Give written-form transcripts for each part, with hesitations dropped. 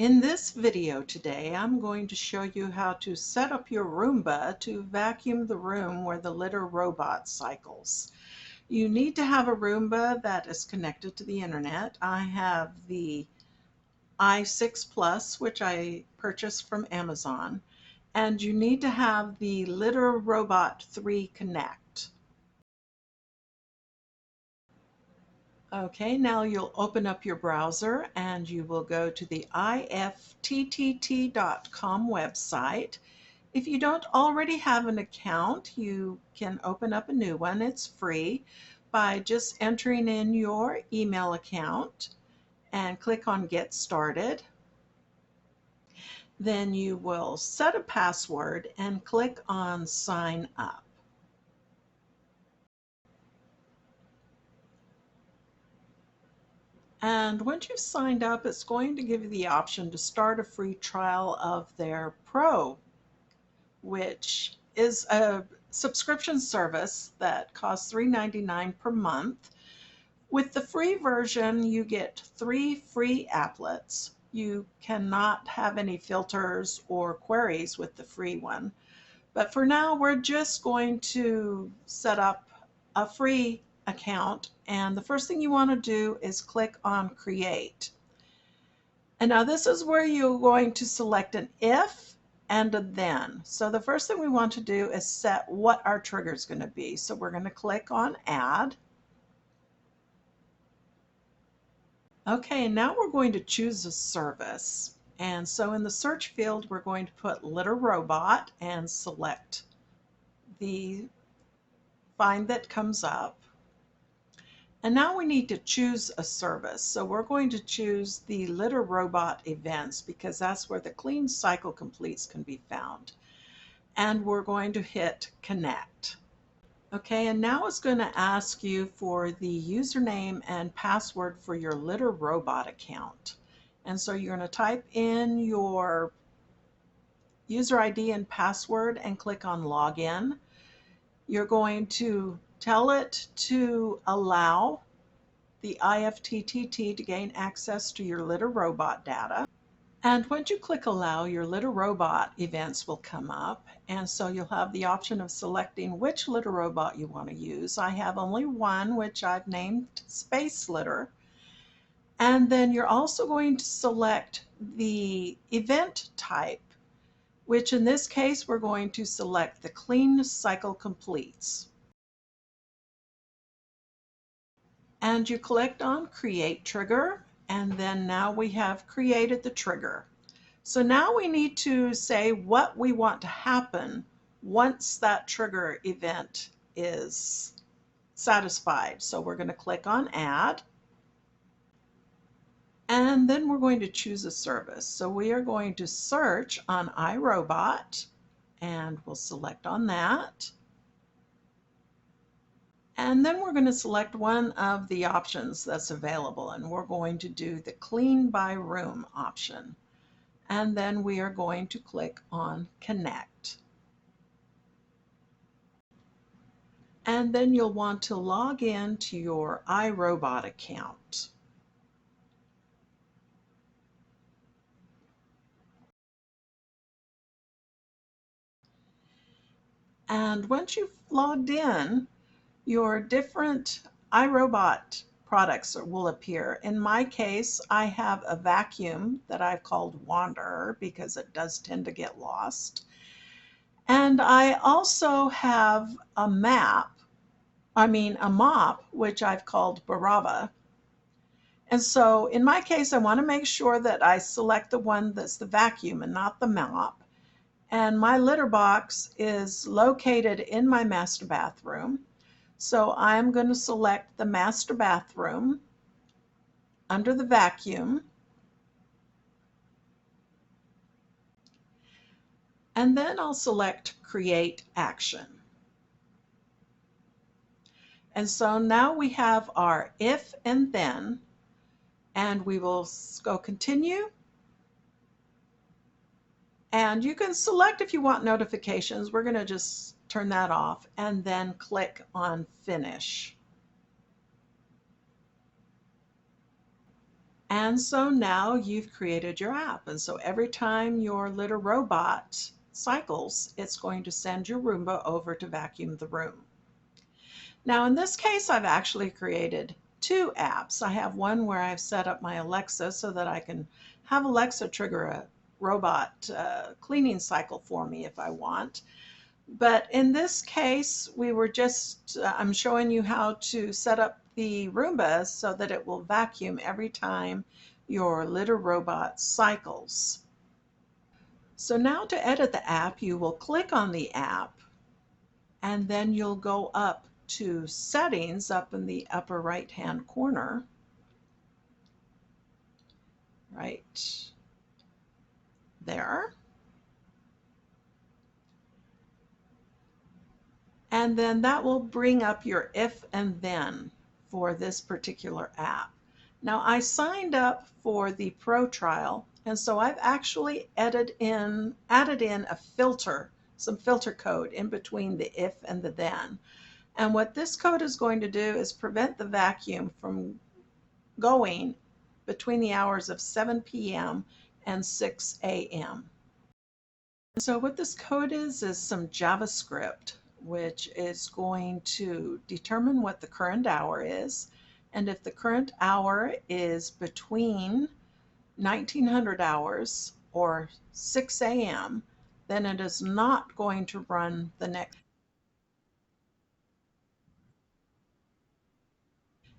In this video today, I'm going to show you how to set up your Roomba to vacuum the room where the litter robot cycles. You need to have a Roomba that is connected to the internet. I have the i6 Plus, which I purchased from Amazon, and you need to have the Litter Robot 3 Connect. Okay, now you'll open up your browser and you will go to the IFTTT.com website. If you don't already have an account, you can open up a new one. It's free by just entering in your email account and click on Get Started. Then you will set a password and click on Sign Up. And once you've signed up, it's going to give you the option to start a free trial of their Pro, which is a subscription service that costs $3.99 per month. With the free version, you get 3 free applets. You cannot have any filters or queries with the free one. But for now, we're just going to set up a free account. And the first thing you want to do is click on Create. And now this is where you're going to select an if and a then. So the first thing we want to do is set what our trigger is going to be. So we're going to click on Add. Okay, and now we're going to choose a service. And so in the search field, we're going to put Litter Robot and select the find that comes up. And now we need to choose a service. So we're going to choose the Litter Robot events because that's where the clean cycle completes can be found. And we're going to hit Connect. Okay, and now it's going to ask you for the username and password for your Litter Robot account. And so you're going to type in your user ID and password and click on Login. You're going to tell it to allow the IFTTT to gain access to your Litter Robot data. And once you click Allow, your Litter Robot events will come up. And so you'll have the option of selecting which Litter Robot you want to use. I have only one, which I've named Space Litter. And then you're also going to select the event type, which in this case, we're going to select the Clean Cycle Completes. And you click on Create Trigger, and then now we have created the trigger. So now we need to say what we want to happen once that trigger event is satisfied. So we're going to click on Add, and then we're going to choose a service. So we are going to search on iRobot, and we'll select on that. And then we're going to select one of the options that's available, and we're going to do the Clean by Room option. And then we are going to click on Connect. And then you'll want to log in to your iRobot account. And once you've logged in, your different iRobot products will appear. In my case, I have a vacuum that I've called Wanderer because it does tend to get lost. And I also have a mop, which I've called Barava. And so in my case, I want to make sure that I select the one that's the vacuum and not the mop. And my litter box is located in my master bathroom. So I'm going to select the master bathroom under the vacuum. And then I'll select Create Action. And so now we have our if and then, and we will go Continue. And you can select if you want notifications. We're going to just turn that off and then click on Finish. And so now you've created your app. And so every time your litter robot cycles, it's going to send your Roomba over to vacuum the room. Now in this case, I've actually created two apps. I have one where I've set up my Alexa so that I can have Alexa trigger a robot cleaning cycle for me if I want. But in this case, we were just, I'm showing you how to set up the Roomba so that it will vacuum every time your litter robot cycles. So now to edit the app, you will click on the app and then you'll go up to settings up in the upper right hand corner, right there. And then that will bring up your if and then for this particular app. Now I signed up for the pro trial, and so I've actually added in a filter, some filter code in between the if and the then. And what this code is going to do is prevent the vacuum from going between the hours of 7 p.m. and 6 a.m. So what this code is some JavaScript, which is going to determine what the current hour is. And if the current hour is between 1900 hours or 6 a.m., then it is not going to run the next.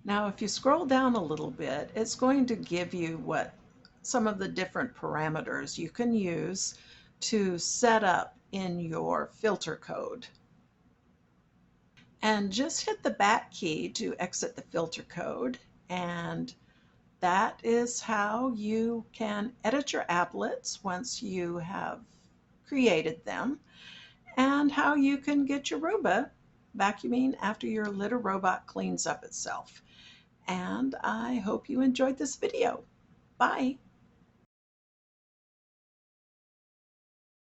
Now, if you scroll down a little bit, it's going to give you what some of the different parameters you can use to set up in your filter code. And just hit the back key to exit the filter code, and that is how you can edit your applets once you have created them, and how you can get your Roomba vacuuming after your litter robot cleans up itself. And I hope you enjoyed this video. Bye.